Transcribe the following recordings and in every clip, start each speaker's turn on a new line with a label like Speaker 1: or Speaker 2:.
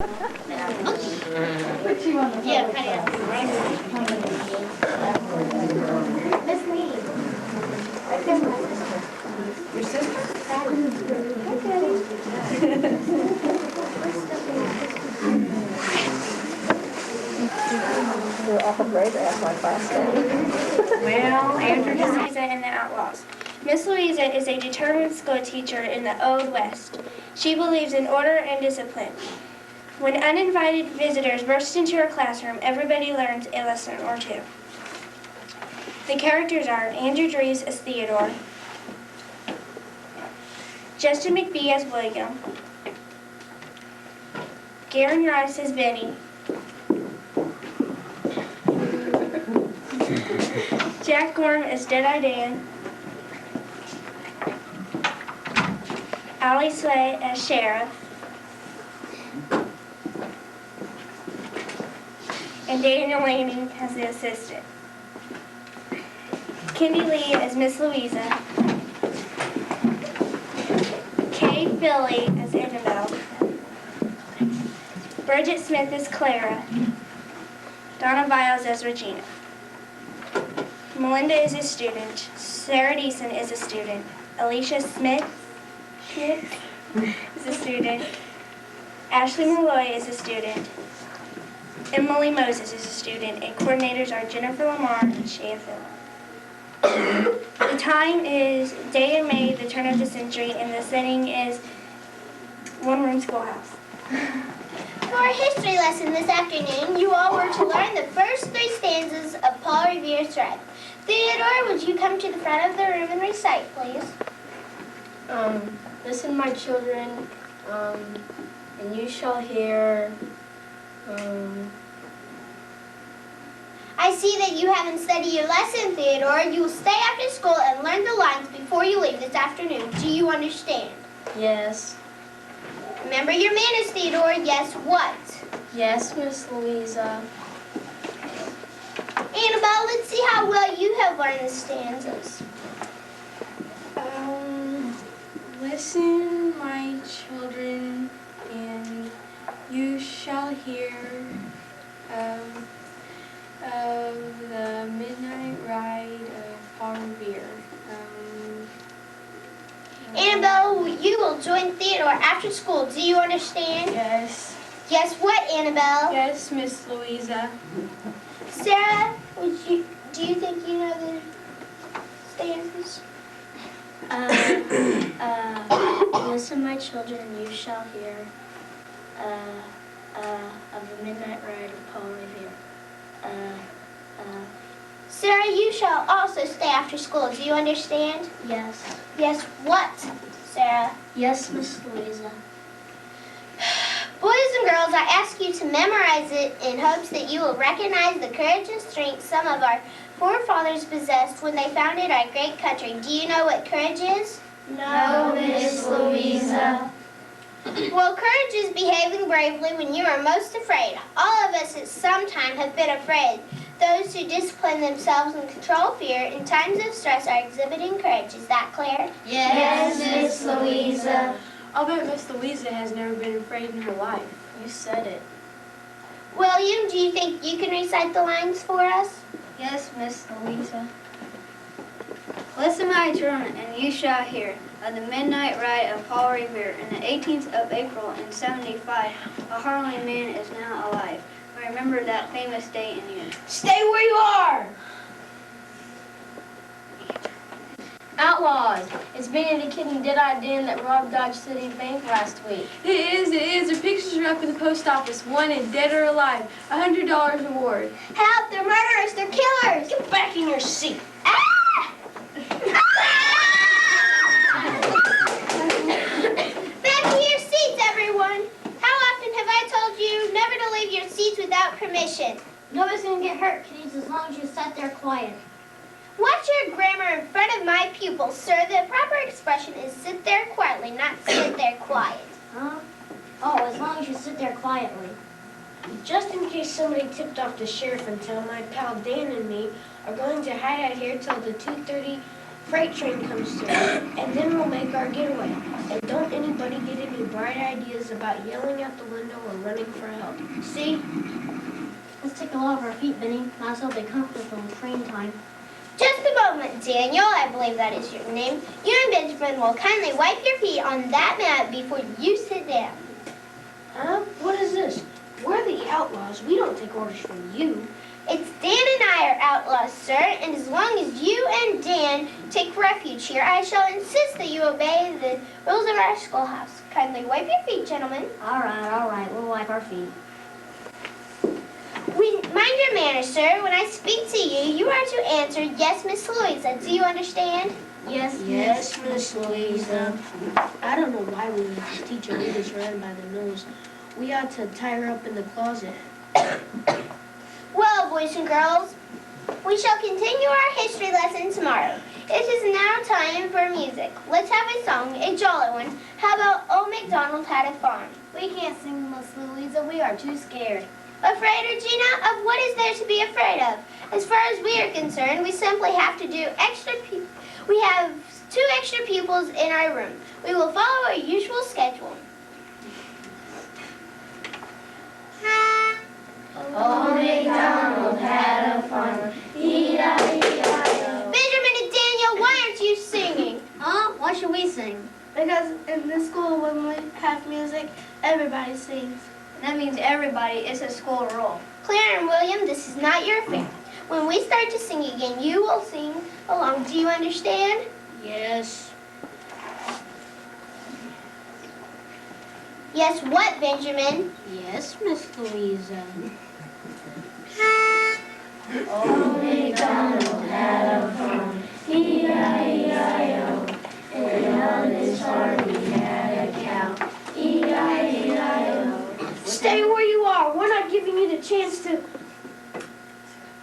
Speaker 1: Yeah, kind of. Miss Lee.
Speaker 2: Your sister?
Speaker 3: You're awful brave to ask my class name.
Speaker 1: Well, Andrew Miss Louisa and the Outlaws. Miss Louisa is a determined school teacher in the Old West. She believes in order and discipline. When uninvited visitors burst into her classroom, everybody learns a lesson or two. The characters are Andrew Dries as Theodore, Justin McBee as William, Garen Rice as Benny, Jack Gorham as Deadeye Dan, Allie Slay as Sheriff, and Daniel Lanning as the assistant. Kindy Lee as Miss Louisa, Kay Philly as Annabelle, Bridget Smith as Clara, Donna Viles as Regina. Melinda is a student, Sarah Deason is a student, Alicia Smith is a student, Ashley Malloy is a student, Emily Moses is a student, and coordinators are Jennifer Lamar and Shea Phillip. The time is day in May, the turn of the century, and the setting is one-room schoolhouse.
Speaker 4: For our history lesson this afternoon, you all were to learn the first 3 stanzas of Paul Revere's Thread. Theodore, would you come to the front of the room and recite, please?
Speaker 5: Listen, my children, and you shall hear,
Speaker 4: I see that you haven't studied your lesson, Theodore. You will stay after school and learn the lines before you leave this afternoon. Do you understand?
Speaker 5: yes.
Speaker 4: Remember your manners, Theodore. Yes, what?
Speaker 5: Yes, Miss Louisa.
Speaker 4: Annabelle, let's see how well you have learned the stanzas.
Speaker 5: Listen, my children, and you shall hear of the midnight ride of Paul Revere.
Speaker 4: Annabelle, you will join Theodore after school. Do you understand?
Speaker 5: Yes.
Speaker 4: Yes, what, Annabelle?
Speaker 5: Yes, Miss Louisa.
Speaker 4: Sarah, do you think you know the stanzas?
Speaker 5: Listen, my children, and you shall hear of the midnight ride of Paul Revere.
Speaker 4: Sarah, you shall also stay after school. Do you understand?
Speaker 5: Yes.
Speaker 4: Yes, what, Sarah?
Speaker 5: Yes, Miss Louisa.
Speaker 4: Boys and girls, I ask you to memorize it in hopes that you will recognize the courage and strength some of our forefathers possessed when they founded our great country. Do you know what courage is?
Speaker 5: No, Miss Louisa.
Speaker 4: Well, courage is behaving bravely when you are most afraid. All of us at some time have been afraid. Those who discipline themselves and control fear in times of stress are exhibiting courage. Is that clear?
Speaker 5: Yes, Miss Louisa.
Speaker 2: I'll bet Miss Louisa has never been afraid in her life.
Speaker 5: You said it.
Speaker 4: William, do you think you can recite the lines for us?
Speaker 6: Yes, Miss Louisa. Listen, my children, and you shall hear of the midnight ride of Paul Revere. In the 18th of April in 75, a Harlem man is now alive. Remember that famous day in you.
Speaker 2: Stay where you are!
Speaker 5: Outlaws. It's Benny the Kid and Deadeye Dan that robbed Dodge City Bank last week.
Speaker 2: It is. Their pictures are up in the post office. Wanted, dead or alive. $100 reward.
Speaker 4: Help! They're murderers! They're killers!
Speaker 2: Get back in your seat.
Speaker 4: Ah! Back to your seats, everyone! How often have I told you never to leave your seats without permission?
Speaker 1: Nobody's gonna get hurt, kiddies, as long as you sit there quiet.
Speaker 4: Watch your grammar in front of my pupils, sir. The proper expression is sit there quietly, not sit there quiet.
Speaker 1: Huh? Oh, as long as you sit there quietly.
Speaker 5: Just in case somebody tipped off the sheriff and tell my pal Dan and me are going to hide out here till the 2:30
Speaker 7: freight train comes through, and then we'll make our getaway. And don't anybody get any bright ideas about yelling out the window or running for help. See?
Speaker 5: Let's take a lot of our feet, Benny. Might as well be comfortable in train time.
Speaker 4: Just a moment, Daniel. I believe that is your name. You and Benjamin will kindly wipe your feet on that mat before you sit down.
Speaker 7: Huh? What is this? We're the outlaws. We don't take orders from you.
Speaker 4: It's Dan and I are outlaws, sir, and as long as you and Dan take refuge here, I shall insist that you obey the rules of our schoolhouse. Kindly wipe your feet, gentlemen.
Speaker 5: All right. We'll wipe our feet.
Speaker 4: Mind your manners, sir. When I speak to you, you are to answer, yes, Miss Louisa. Do you understand?
Speaker 5: Yes,
Speaker 7: Yes, Miss Louisa. I don't know why we let this teacher lead us around by the nose. We ought to tie her up in the closet.
Speaker 4: Well, boys and girls, we shall continue our history lesson tomorrow. It is now time for music. Let's have a song, a jolly one. How about Old MacDonald Had a Farm?
Speaker 5: We can't sing, Miss Louisa. We are too scared.
Speaker 4: Afraid, Regina? Of what is there to be afraid of? As far as we are concerned, we simply have to do we have 2 extra pupils in our room. We will follow our usual schedule.
Speaker 1: Old MacDonald had a farm, E-I-E-I-O.
Speaker 4: Benjamin and Daniel, why aren't you singing?
Speaker 5: Huh? Why should we sing?
Speaker 2: Because in this school, when we have music, everybody sings.
Speaker 6: That means everybody. It's a school rule.
Speaker 4: Claire and William, this is not your affair. When we start to sing again, you will sing along. Do you understand?
Speaker 7: Yes.
Speaker 4: Yes, what, Benjamin?
Speaker 7: Yes, Miss Louisa.
Speaker 1: Old MacDonald had a farm, E-I-E-I-O. And on his farm he had a cow, E-I-E-I-O.
Speaker 7: Stay where you are. We're not giving you the chance to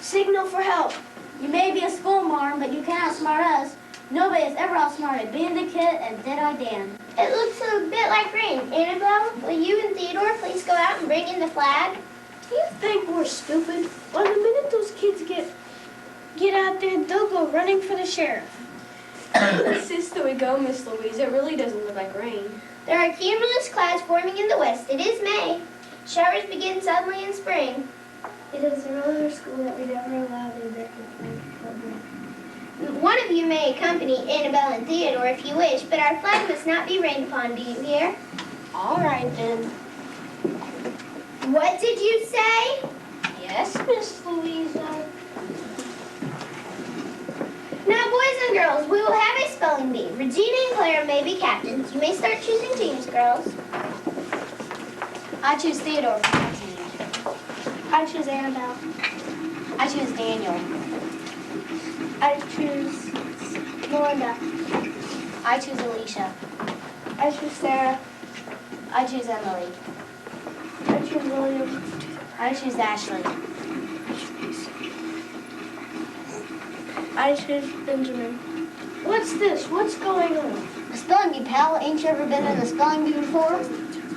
Speaker 7: signal for help.
Speaker 5: You may be a schoolmarm, but you can't outsmart us. Nobody has ever outsmarted Ben the Kid and Deadeye Dan.
Speaker 4: It looks a bit like rain. Annabelle, will you and Theodore please go out and bring in the flag?
Speaker 7: Do you think we're stupid? Well, the minute those kids get out there, they'll go running for the sheriff.
Speaker 2: Insist that we go, Miss Louise. It really doesn't look like rain.
Speaker 4: There are cumulus clouds forming in the west. It is May. Showers begin suddenly in spring.
Speaker 1: It is a rule of our school that we never allow the American flag to
Speaker 4: One of you may accompany Annabelle and Theodore if you wish, but our flag must not be rained upon. Do you hear?
Speaker 7: All right, then.
Speaker 4: What did you say?
Speaker 7: Yes, Miss Louisa.
Speaker 4: Now, boys and girls, we will have a spelling bee. Regina and Clara may be captains. You may start choosing teams, girls.
Speaker 5: I choose Theodore for my team.
Speaker 1: I choose Annabelle.
Speaker 5: I choose Daniel.
Speaker 1: I choose Melinda.
Speaker 5: I choose Alicia.
Speaker 1: I choose Sarah.
Speaker 5: I choose Emily.
Speaker 1: I choose William.
Speaker 5: I choose Ashley.
Speaker 1: I choose Benjamin.
Speaker 7: What's this? What's going on?
Speaker 5: A spelling bee, pal. Ain't you ever been in a spelling bee before?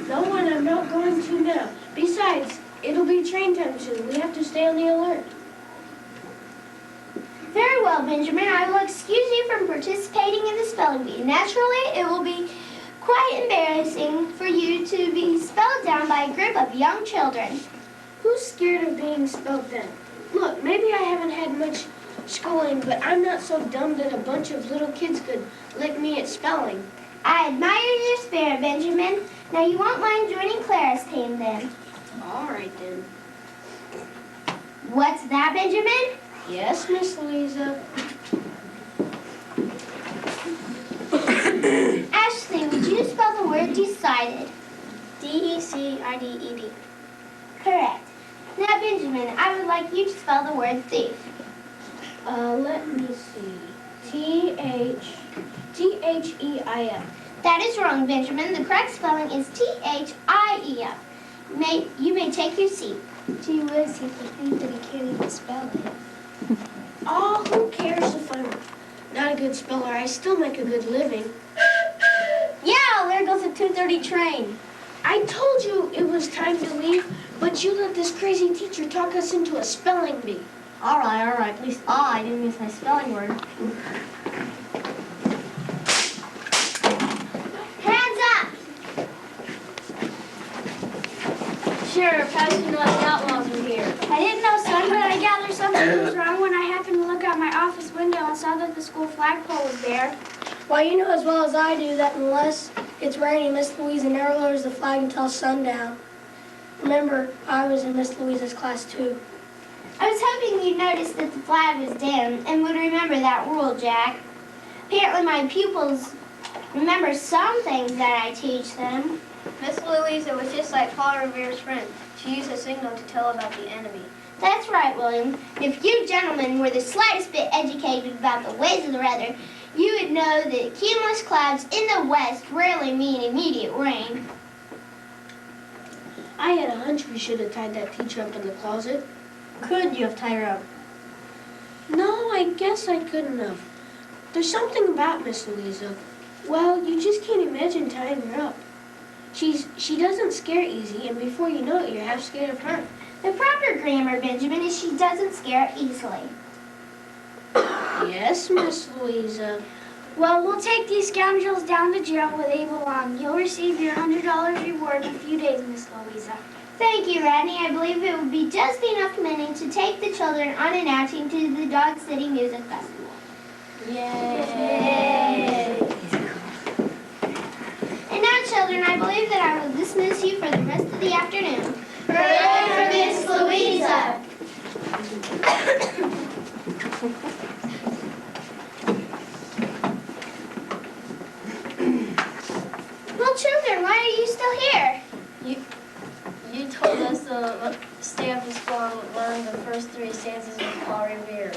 Speaker 7: No one, I'm not going to now. Besides, it'll be train time soon. We have to stay on the alert.
Speaker 4: Very well, Benjamin. I will excuse you from participating in the spelling bee. Naturally, it will be quite embarrassing for you to be spelled down by a group of young children.
Speaker 7: Who's scared of being spelled down? Look, maybe I haven't had much schooling, but I'm not so dumb that a bunch of little kids could lick me at spelling.
Speaker 4: I admire your spirit, Benjamin. Now, you won't mind joining Clara's team, then.
Speaker 7: All right, then.
Speaker 4: What's that, Benjamin?
Speaker 7: Yes, Miss Louisa.
Speaker 4: Ashley, would you spell the word decided?
Speaker 1: D-E-C-I-D-E-D.
Speaker 4: Correct. Now, Benjamin, I would like you to spell the word thief.
Speaker 7: Let me see. T-H-E-I-F.
Speaker 4: That is wrong, Benjamin. The correct spelling is T-H-I-E-F. You may take your seat.
Speaker 1: Gee whiz, he thinks that he can't even spell it.
Speaker 7: Oh, who cares if I'm not a good speller? I still make a good living.
Speaker 5: Yeah, there goes the 2:30 train.
Speaker 7: I told you it was time to leave, but you let this crazy teacher talk us into a spelling bee.
Speaker 5: All right. At least I didn't miss my spelling word.
Speaker 7: Sure, Pastor and the Outlaws were here.
Speaker 1: I didn't know, son, but I gather something was wrong when I happened to look out my office window and saw that the school flagpole was there.
Speaker 7: Well, you know as well as I do that unless it's raining, Miss Louisa never lowers the flag until sundown. Remember, I was in Miss Louisa's class too.
Speaker 4: I was hoping you'd notice that the flag was down and would remember that rule, Jack. Apparently my pupils remember some things that I teach them.
Speaker 6: Miss Louisa was just like Paul Revere's friend. She used a signal to tell about the enemy.
Speaker 4: That's right, William. If you gentlemen were the slightest bit educated about the ways of the weather, you would know that cumulus clouds in the west rarely mean immediate rain.
Speaker 7: I had a hunch we should have tied that teacher up in the closet.
Speaker 5: Could you have tied her up?
Speaker 7: No, I guess I couldn't have. There's something about Miss Louisa. Well, you just can't imagine tying her up. She doesn't scare easy, and before you know it, you're half scared of her.
Speaker 4: The proper grammar, Benjamin, is she doesn't scare easily.
Speaker 7: Yes, Miss Louisa.
Speaker 1: Well, we'll take these scoundrels down to jail where they belong. You'll receive your $100 reward in a few days, Miss Louisa.
Speaker 4: Thank you, Rodney. I believe it would be just enough money to take the children on an outing to the Dog City Music Festival.
Speaker 7: Yay!
Speaker 4: And now, children, I believe that I will dismiss you for the rest of the afternoon. Hooray for Miss Louisa! Well, children, why are you still here?
Speaker 2: You told us to stay after school and learn the first 3 stanzas of Paul Revere.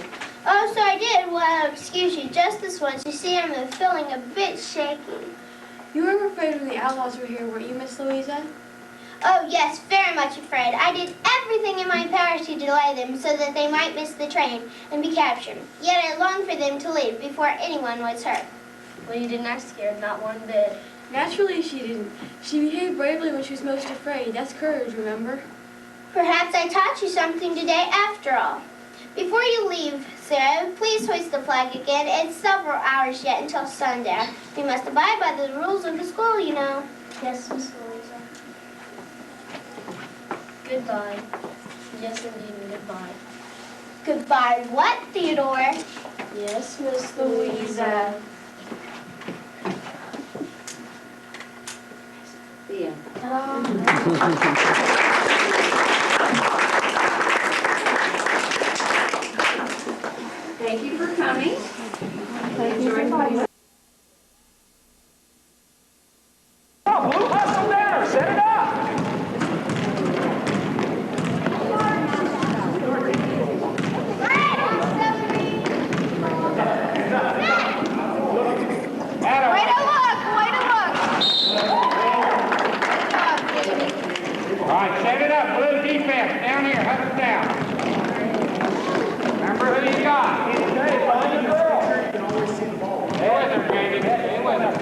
Speaker 4: Oh, so I did. Well, excuse you just this once. You see, I'm feeling a bit shaky.
Speaker 2: You were afraid when the Outlaws were here, weren't you, Miss Louisa?
Speaker 4: Oh, yes, very much afraid. I did everything in my power to delay them so that they might miss the train and be captured. Yet I longed for them to leave before anyone was hurt.
Speaker 2: Well, you didn't act scared, not one bit. Naturally, she didn't. She behaved bravely when she was most afraid. That's courage, remember?
Speaker 4: Perhaps I taught you something today after all. Before you leave, Sarah, please hoist the flag again. It's several hours yet until sundown. We must abide by the rules of the school, you know.
Speaker 6: Yes, Miss Louisa.
Speaker 2: Goodbye. Yes, indeed, goodbye.
Speaker 4: Goodbye what, Theodore?
Speaker 2: Yes, Miss Louisa.
Speaker 3: Yeah.
Speaker 8: Thank you for coming.
Speaker 3: Thank you for coming.
Speaker 9: Oh, Blue, hustle down, set it up.
Speaker 4: Way to look! Way to look!
Speaker 9: All right, set it up, Blue defense, down here, hustle down. Remember who you got. Find the girl. Stay with her, Kindy, stay with her.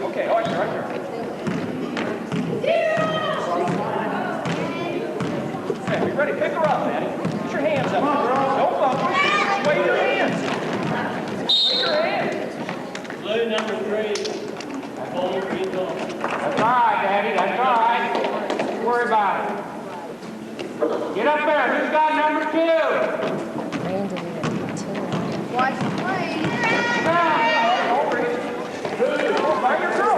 Speaker 9: Okay, right there. Okay, you ready? Pick her up, Maddie. Put your hands up. Come on, girl. Don't bump. Just wave your hands. Wave your hands.
Speaker 10: Blue number 3. Full green goal.
Speaker 9: That's all right, Daddy, that's all right. Don't worry about it. Get up there. Who's got number 2?
Speaker 2: Watch the plane.
Speaker 9: Find your girl.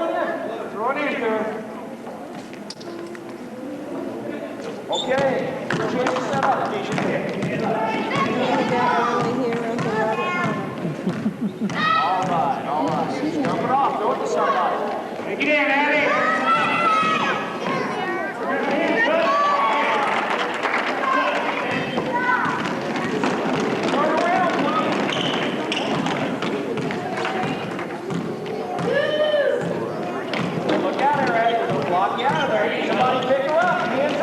Speaker 9: it in. Throw it in, Karen.